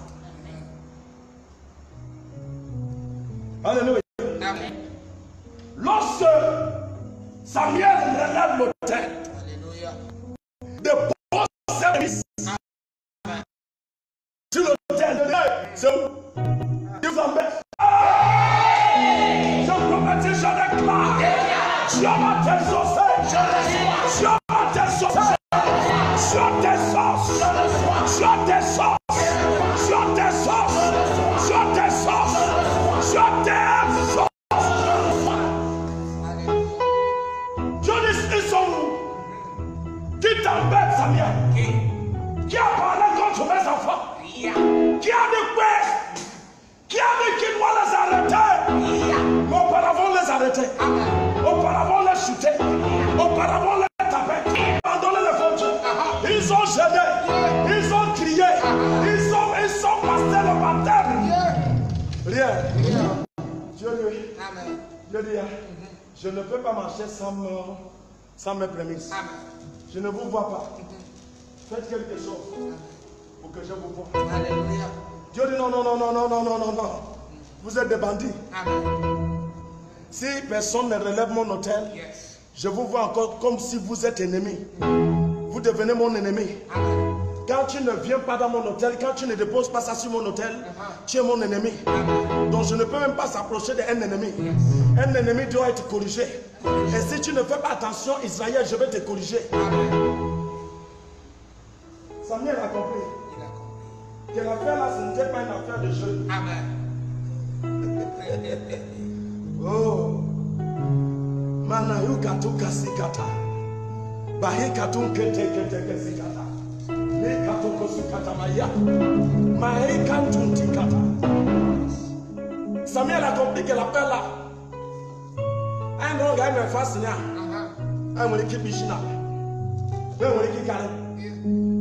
Alléluia. Amen. Lorsque Samuel relève l'autel, Alléluia. de beaux services sur l'autel de Dieu, c'est où? Dieu vous embête. Je prophétise, je déclare. Dieu va t'exaucer. Dieu va t'exaucer. Dieu t'exauce. Dieu t'exauce. Dieu t'exauce. Dieu t'exauce. Dieu t'exauce. Dieu dit, ils sont où? Qui t'embête, Samuel? Qui a parlé contre mes enfants? Qui a dit quoi? Qui a dit qu'il doit les arrêter? Mais auparavant les arrêter. Auparavant les chuter. Auparavant les taper. Abandonner les frontières. Ils ont gêné. Ils ont crié. Ils sont passés le baptême. Rien. Dieu dit, je ne peux pas marcher sans mes prémices. Je ne vous vois pas. Faites quelque chose pour que je vous voie. Alléluia. Dieu dit non. Vous êtes des bandits. Amen. Si personne ne relève mon autel, Yes. je vous vois encore comme si vous êtes ennemis. Vous devenez mon ennemi. Amen. Quand tu ne viens pas dans mon hôtel, quand tu ne déposes pas ça sur mon hôtel, tu es mon ennemi. Donc je ne peux même pas s'approcher d'un ennemi. Un ennemi doit être corrigé. Et si tu ne fais pas attention, Israël, je vais te corriger. Samuel a compris. Il a compris. Que l'affaire là, ce n'était pas une affaire de jeu. Amen. Oh. Manayu katu kasikata. Bahi katu kete kasikata. Samuel a compris que la paix là, un grand gars me fascine.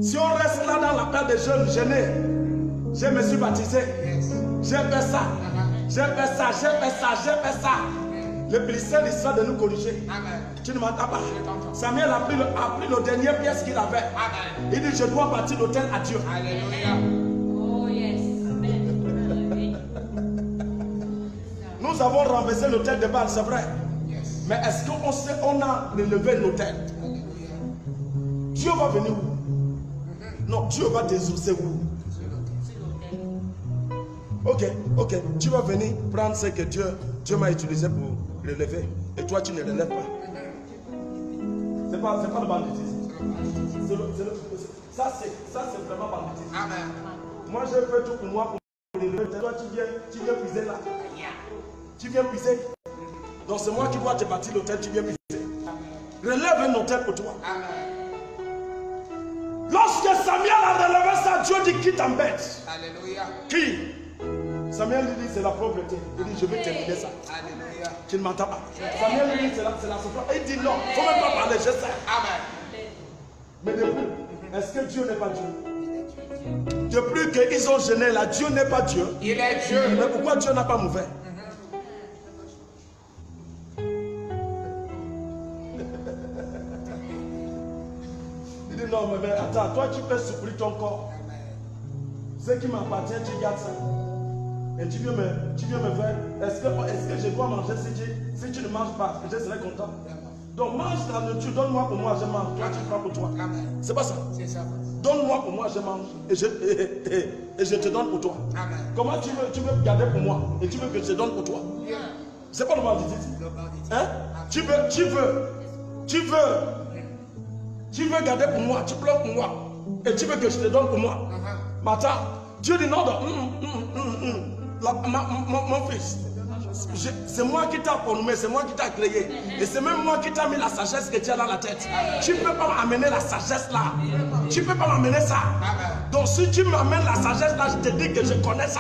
Si on reste là dans la paix des jeunes gênés, je me suis baptisé, j'ai fait ça, j'ai fait ça, j'ai fait ça, j'ai fait ça. Le Philistin décide de nous corriger. Amen. Tu ne m'entends pas. Samuel a pris le dernier pièce qu'il avait. Amen. Il dit, je dois bâtir l'autel à Dieu. Alléluia. Oh yes. Amen. Nous avons renversé l'autel de Baal, c'est vrai. Yes. Mais est-ce qu'on a relevé l'autel? Dieu va venir où? Non, Dieu va désosser où? Ok. Tu vas venir prendre ce que Dieu m'a utilisé pour relever. Et toi, tu ne relèves pas. C'est pas le banditisme. Ça, c'est vraiment banditisme. Amen. Moi, j'ai fait tout pour moi pour relever. Toi, tu viens puiser là. Tu viens puiser. Donc, c'est moi qui dois te bâtir l'autel. Tu viens puiser. Relève un autel pour toi. Amen. Lorsque Samuel a relevé ça, Dieu dit quitte en bête. Alléluia. Qui? Samuel lui dit c'est la pauvreté. Il dit je vais terminer ça. Alléluia. Tu ne m'entends pas. Samuel lui dit c'est la souffrance. Il dit non, il ne faut même pas parler, je sais. Amen. Mais depuis, est-ce que Dieu n'est pas Dieu? Depuis qu'ils ont gêné là, Dieu n'est pas Dieu. Il est Dieu. Mais pourquoi Dieu n'a pas mauvais? Il dit non, mais attends, toi tu peux souffrir ton corps. Ce qui m'appartient, tu gardes ça. Et tu viens me faire, est-ce que je dois manger si tu ne manges pas? Je serai content. Donc mange la nourriture, donne-moi pour moi, je mange. Toi, tu prends pour toi. C'est pas ça? C'est ça. Donne-moi pour moi, je mange. Et je te donne pour toi. Amen. Comment tu veux garder pour moi? Et tu veux que je te donne pour toi? C'est pas le banditisme. Hein? Tu veux garder pour moi, tu pleures pour moi. Et tu veux que je te donne pour moi. Maintenant, Dieu dit non, mon fils, c'est moi qui t'ai formé, c'est moi qui t'ai créé. Et c'est même moi qui t'ai mis la sagesse que tu as dans la tête. Tu ne peux pas m'amener la sagesse là. Tu ne peux pas m'amener ça. Donc si tu m'amènes la sagesse là, je te dis que je connais ça.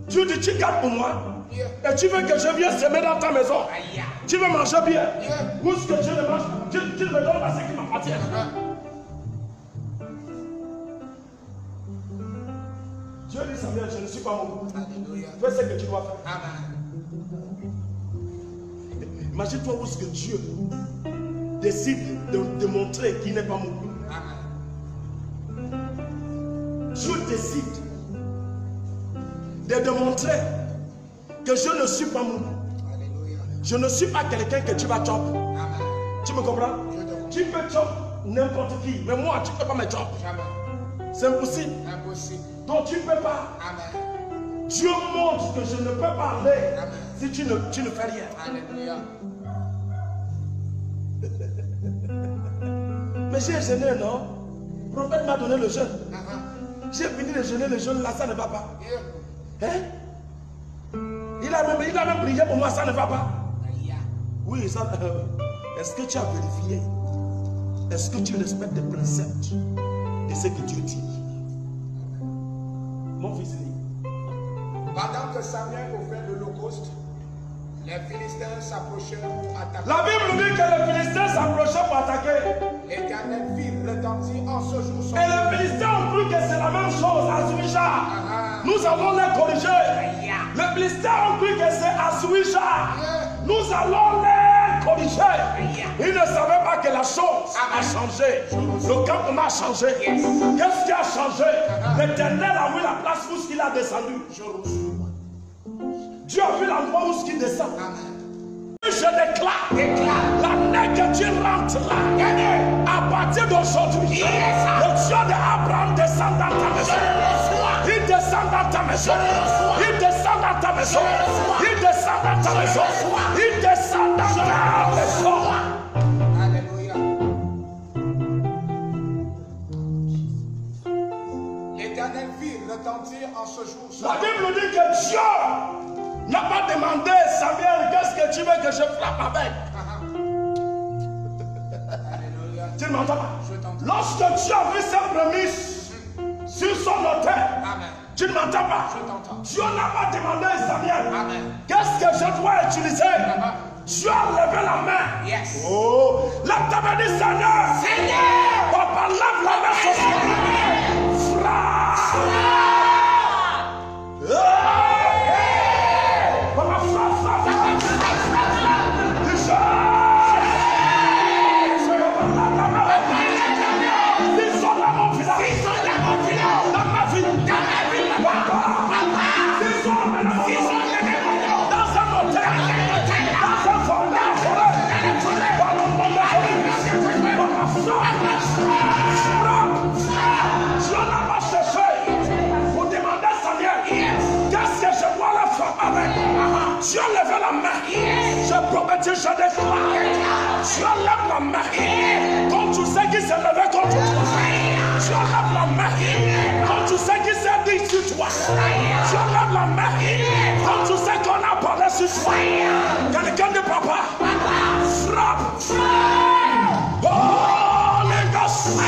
Dieu dit tu gardes pour moi. Et tu veux que je vienne semer dans ta maison. Tu veux manger bien. Où est-ce que Dieu ne mange? Tu ne me donnes pas ce qui m'appartient. Dieu dit Samuel, je ne suis pas mon. Fais ce que tu dois faire. Amen. Imagine-toi où est-ce que Dieu décide de montrer qu'il n'est pas mon. Dieu décide de démontrer que je ne suis pas mon. Je ne suis pas quelqu'un que tu vas chopper. Tu me comprends? Tu peux chopper n'importe qui, mais moi tu ne peux pas me chopper. C'est impossible. Donc tu ne peux pas. Amen. Dieu montre que je ne peux pas aller. Amen. Si tu ne fais rien. Alléluia. Mais j'ai gêné, non? Le prophète m'a donné le jeûne. J'ai fini de jeûner le jeûne, là ça ne va pas. Hein? Il a même prié pour moi, ça ne va pas. Oui, ça. Est-ce que tu as vérifié? Est-ce que tu respectes les préceptes de ce que Dieu dit? Mon fils dit. Pendant que Samuel offrait l'holocauste, les Philistins s'approchaient pour attaquer. La Bible nous dit que les Philistins s'approchaient pour attaquer. L'Éternel fit retentir en ce jour son. Et les Philistins ont cru que c'est la même chose à Souisha. Nous allons les corriger. Les Philistins ont cru que c'est à Souisha. Nous allons les corriger. Ils ne savaient pas que la chose a changé. Le campement a changé. Qu'est-ce qui a changé? L'Éternel a vu la place où il a descendu. Dieu a vu l'endroit où il descend. Je déclare l'année que tu rentres là, à partir d'aujourd'hui, le Dieu d'Abraham descend dans ta maison. Il descend dans ta maison. Il descend dans ta maison. Il descend dans ta maison. Il descend dans ta maison. Alléluia. L'Éternel fit retentir en ce jour. La Bible dit que Dieu n'a pas demandé, Samuel, qu'est-ce que tu veux que je frappe avec? Tu Tu ne m'entends pas? Je t'entends. Lorsque Dieu a vu ses prémices sur son autel, Amen. tu ne m'entends pas? Je t'entends. Dieu n'a pas demandé à Samuel, Amen. qu'est-ce que je dois utiliser? Dieu a levé la main. Yes. Oh, là tu avais dit Seigneur. Seigneur. Papa, lève la main sur toi. Frappe. Papa, frappe. Dieu lève la main. Je prophétise, je déclare. Dieu lève la main. Quand tu sais qu'il s'est levé contre toi, Dieu lève la main. Quand tu sais qu'il s'est dit sur toi, Dieu lève la main. Quand tu sais qu'on a parlé sur toi, quelqu'un de papa, frappe. Oh, les gosses.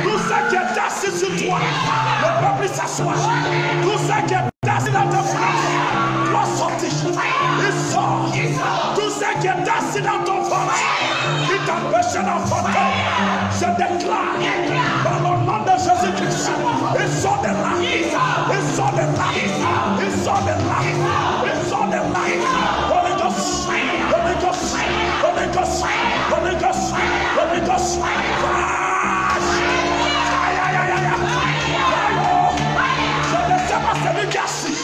Tout ce qui est assis sur toi, le peuple s'assoit. Tout ce qui est assis dans ta France doit sortir. Il sort. Tout ce qui est assis dans ton ventre, qui t'empêche d'enfanter, je déclare dans le nom de Jésus-Christ, il sort de là. Il sort de là. Il sort de là. Il sort de là. Holy Ghost. Holy Ghost. Holy Ghost. Holy Ghost. Holy Ghost. Celui qui est assis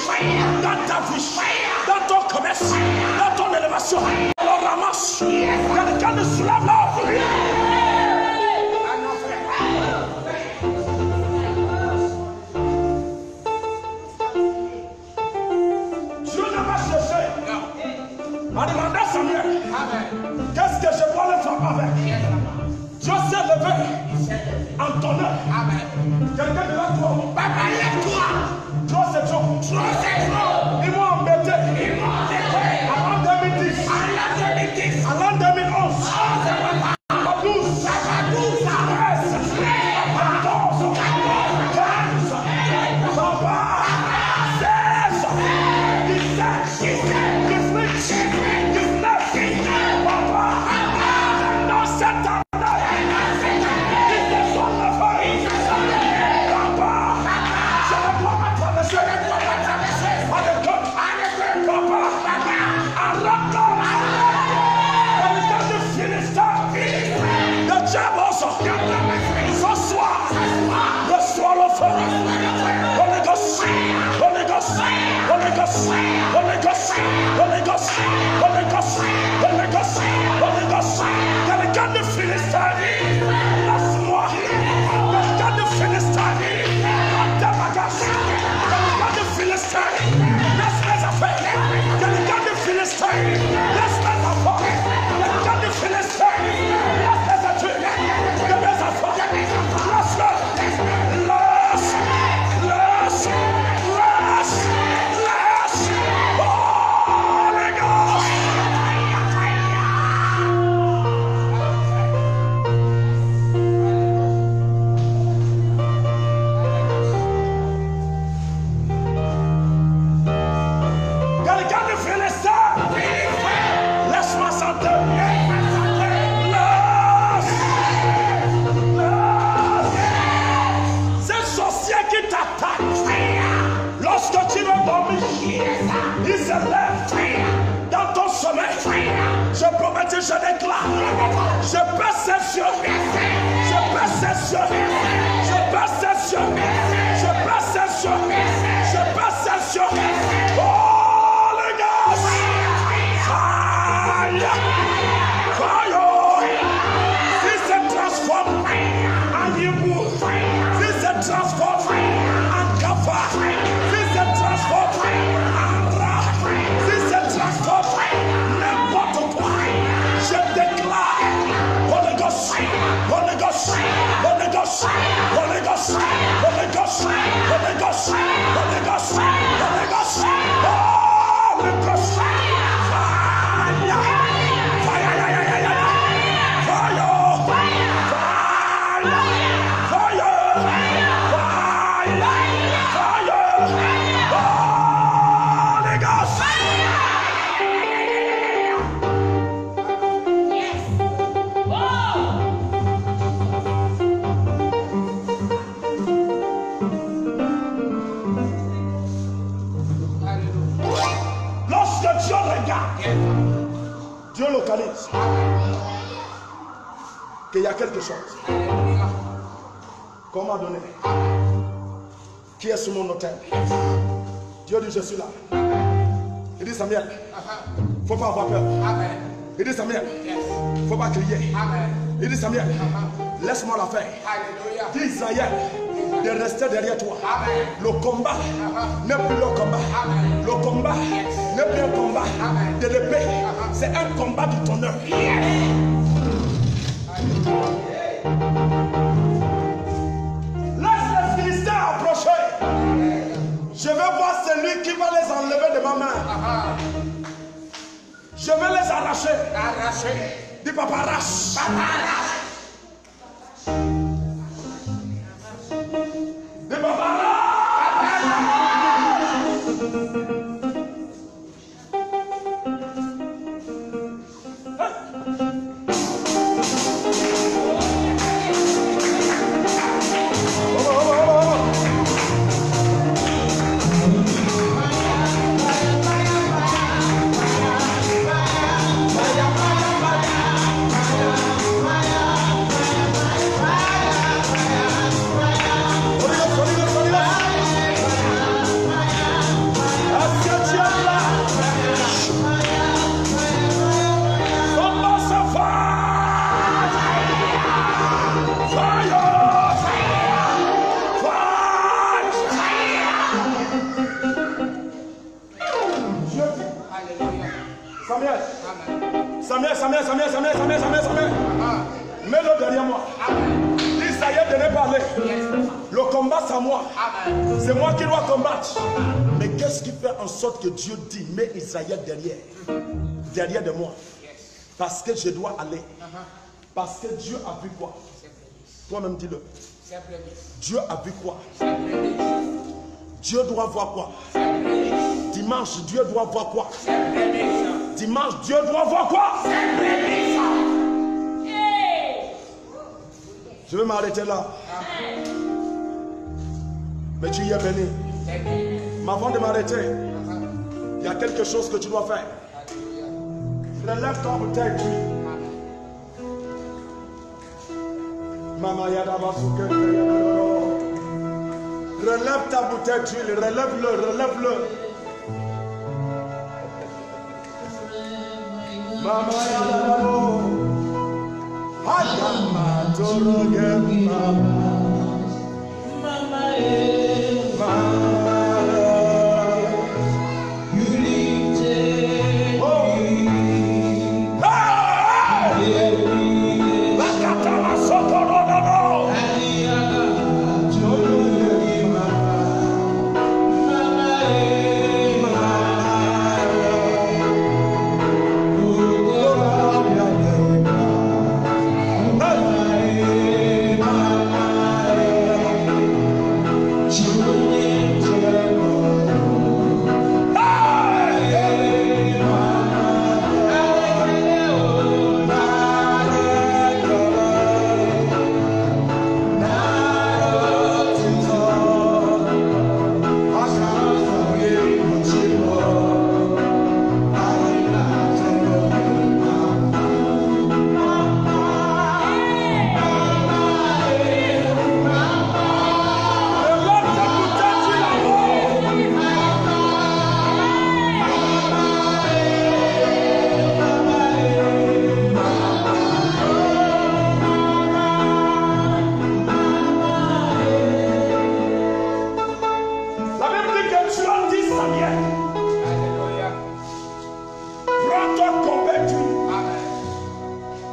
dans ta vie, dans ton commerce, dans ton élévation, on ramasse. Quelqu'un ne soulève là. Dieu ne m'a cherché à demander à Samuel, qu'est-ce que je dois le faire avec? Dieu s'est levé en ton œuvre. Quelqu'un de là, toi, papa, lève-toi. Trop c'est trop. Trop c'est trop. Ils m'ont embêté. Ils m'ont embêté. Avant 2010. Avant 2011. 12. 13. 14. 15. Papa. 16. 17. 18. 19. Papa. Dans cette année. Ce soir, reçois le feu. Holy Ghost, Holy Ghost, Holy Ghost, Holy Ghost. Ghost, Holy Ghost, Holy Ghost, Holy Ghost, Holy Ghost. Quelqu'un de Philistin, laisse-moi. Quelqu'un de Philistin, prends ta bagage. Quelqu'un de Philistin, laisse mes affaires. Quelqu'un de Philistin, laisse mes affaires. Quelqu'un de Philistin, laisse mes études. De mes affaires. Laisse-le. Laisse. Laisse. Laisse. Laisse. Oh, les gars. Quelqu'un de Philistin, laisse-moi santé. Ces sorciers qui t'attaquent, lorsque tu veux dormir, ils se lèvent dans ton sommeil. Je promets que je déclare, je baisse ses yeux, je baisse ses yeux, je baisse ses yeux, je baisse ses yeux, je baisse ses yeux. Oh les gars, fire, fire. S'il se transforme en hibou, s'il se transforme en cafard, s'il se transforme en rat, s'il se transforme n'importe quoi, je déclare Holy Ghost, Holy Ghost, Holy Ghost, Holy Ghost, Holy Ghost, Holy Ghost, Holy Ghost, Holy Ghost, Holy Ghost, fire, fire, lorsque Dieu regarde, Dieu localise qu'il y a quelque chose qu'on m'a donné qui est sur mon autel. Dieu dit je suis là. Il dit Samuel, il ne faut pas avoir peur. Il dit Samuel, il ne faut pas crier. Il dit Samuel, laisse-moi la faire. Dis Israël de rester derrière toi. Le combat n'est plus le combat. Le combat n'est plus un combat de l'épée. C'est un combat du tonnerre. Laisse les Philistins approcher. Je vais voir celui qui va les enlever de ma main. Je vais les arracher. Dis papa arrache. Papa arrache. Dis papa arrache. Samuel. Mets-le derrière moi. Israël de ne pas aller. Le combat c'est à moi. C'est moi qui dois combattre. Mais qu'est-ce qui fait en sorte que Dieu dit mets Israël derrière de moi? Parce que je dois aller. Parce que Dieu a vu quoi? Toi-même dis-le. Dieu a vu quoi? Dieu doit voir quoi? Dimanche, Dieu doit voir quoi? Dimanche, Dieu doit voir quoi? Je vais m'arrêter là. Mais tu y es béni. Mais avant de m'arrêter, il y a quelque chose que tu dois faire. Relève ton bouteille d'huile. Relève ta bouteille d'huile, relève-le.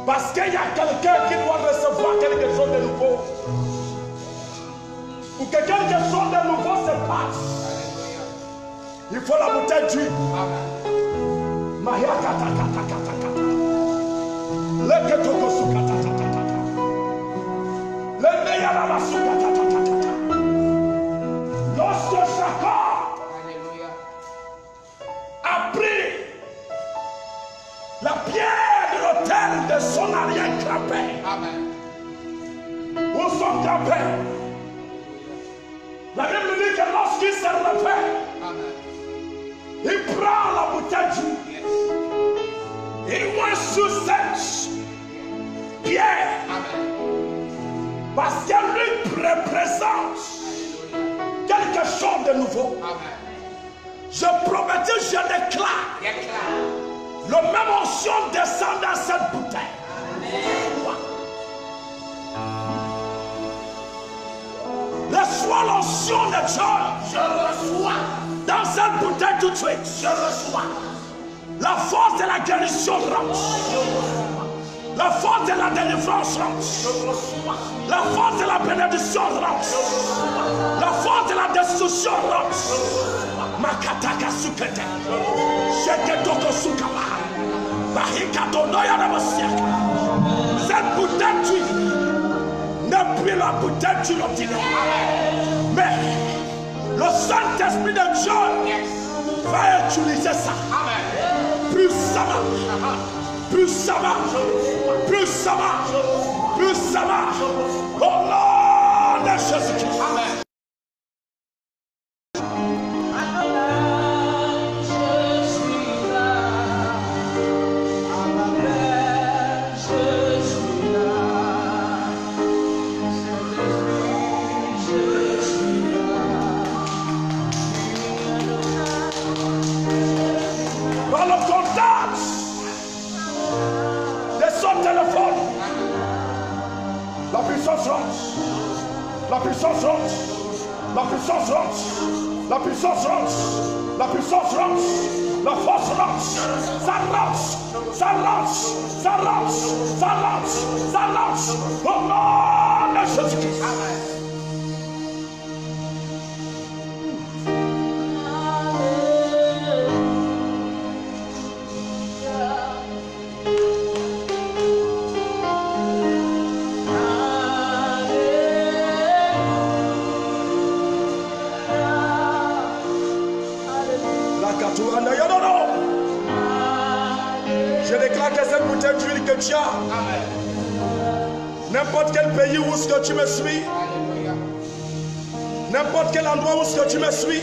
Parce qu'il y a quelqu'un qui doit recevoir quelque chose de nouveau. Pour que quelque chose de nouveau se passe, il faut la bouteille d'huile. Lorsque Jacob a pris la pierre de l'autel de son arrière-grand-père, ou son grand-père, la Bible dit que lorsqu'il se repère, il prend la bouteille d'huile, il oint sur cette pierre, parce qu'elle lui représente quelque chose de nouveau. Je promettais, je déclare, le même onction descend dans cette bouteille. Reçois l'onction de Dieu. Je reçois. Dans cette bouteille tout de suite. Je reçois. La force de la guérison rentre. La force de la délivrance rentre. La force de la bénédiction rentre. La force de la destruction rentre. Makataka sukete. Sheketoko sukaba. Bahikatonoya namasiaka. Cette bouteille d'huile n'est plus la bouteille d'huile ordinaire. Mais le Saint-Esprit de Dieu va utiliser ça. Plus ça va. Plus ça va. Plus ça va. Plus ça va. Au nom de Jésus-Christ. Amen. La puissance rentre. La puissance rentre. La puissance rentre. La puissance rentre. La puissance rentre. La force rentre. Ça rentre. Ça rentre. Ça rentre. Ça rentre. Ça rentre. Au nom de Jésus-Christ. Amen. Je déclare que cette bouteille d'huile que tu as, n'importe quel pays où ce que tu me suis, n'importe quel endroit où ce que tu me suis,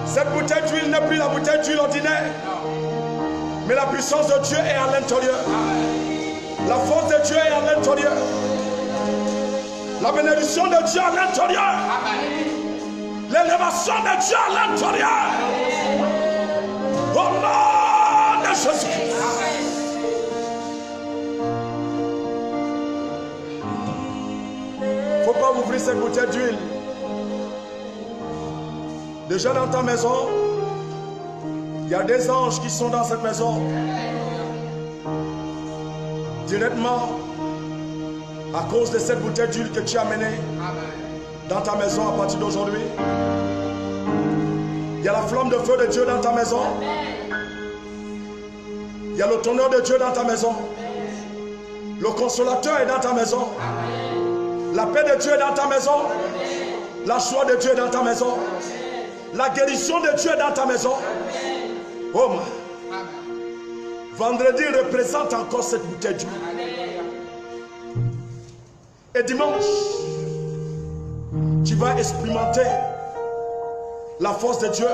cette bouteille d'huile n'est plus la bouteille d'huile ordinaire, mais la puissance de Dieu est à l'intérieur. La force de Dieu est à l'intérieur. La bénédiction de Dieu à l'intérieur. L'élévation de Dieu à l'intérieur. Au nom de Jésus-Christ. cette bouteille d'huile. Déjà dans ta maison, il y a des anges qui sont dans cette maison. Directement, à cause de cette bouteille d'huile que tu as menée dans ta maison à partir d'aujourd'hui. Il y a la flamme de feu de Dieu dans ta maison. Il y a le tonnerre de Dieu dans ta maison. Le consolateur est dans ta maison. La paix de Dieu est dans ta maison. La joie de Dieu est dans ta maison. La guérison de Dieu est dans ta maison. Oh man. Vendredi représente encore cette bouteille d'huile. Et dimanche, tu vas expérimenter la force de Dieu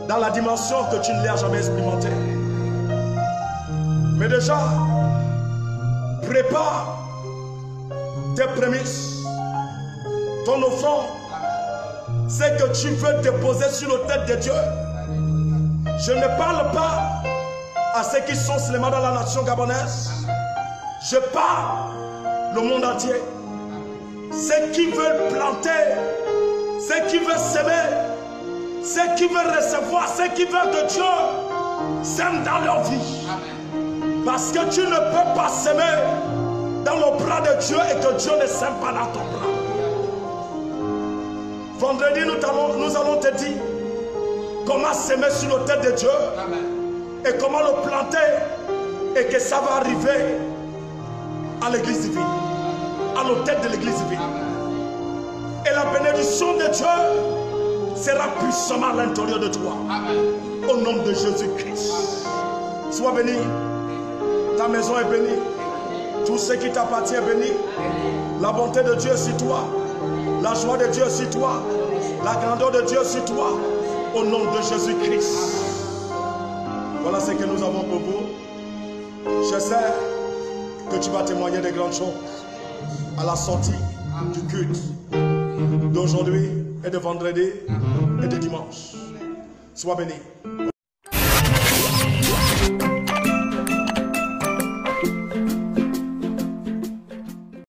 dans la dimension que tu ne l'as jamais expérimentée. Mais déjà, prépare tes prémices, ton offrande, c'est que tu veux déposer sur l'autel de Dieu. Je ne parle pas à ceux qui sont seulement dans la nation gabonaise. Je parle le monde entier. Ceux qui veulent planter, ceux qui veulent s'aimer, ceux qui veulent recevoir, ceux qui veulent que Dieu s'aime dans leur vie. Parce que tu ne peux pas s'aimer dans le bras de Dieu et que Dieu ne s'aime pas dans ton bras. Vendredi, nous allons te dire comment s'aimer sur l'autel de Dieu et comment le planter et que ça va arriver à l'église divine, à l'autel de l'église divine. Et la bénédiction de Dieu sera puissamment à l'intérieur de toi. Au nom de Jésus-Christ. Sois béni. Ta maison est bénie. Tout ce qui t'appartient est béni. La bonté de Dieu est sur toi. La joie de Dieu est sur toi. La grandeur de Dieu est sur toi. Au nom de Jésus-Christ. Voilà ce que nous avons pour vous. Je sais que tu vas témoigner de grandes choses à la sortie du culte d'aujourd'hui et de vendredi et de dimanche. Sois béni.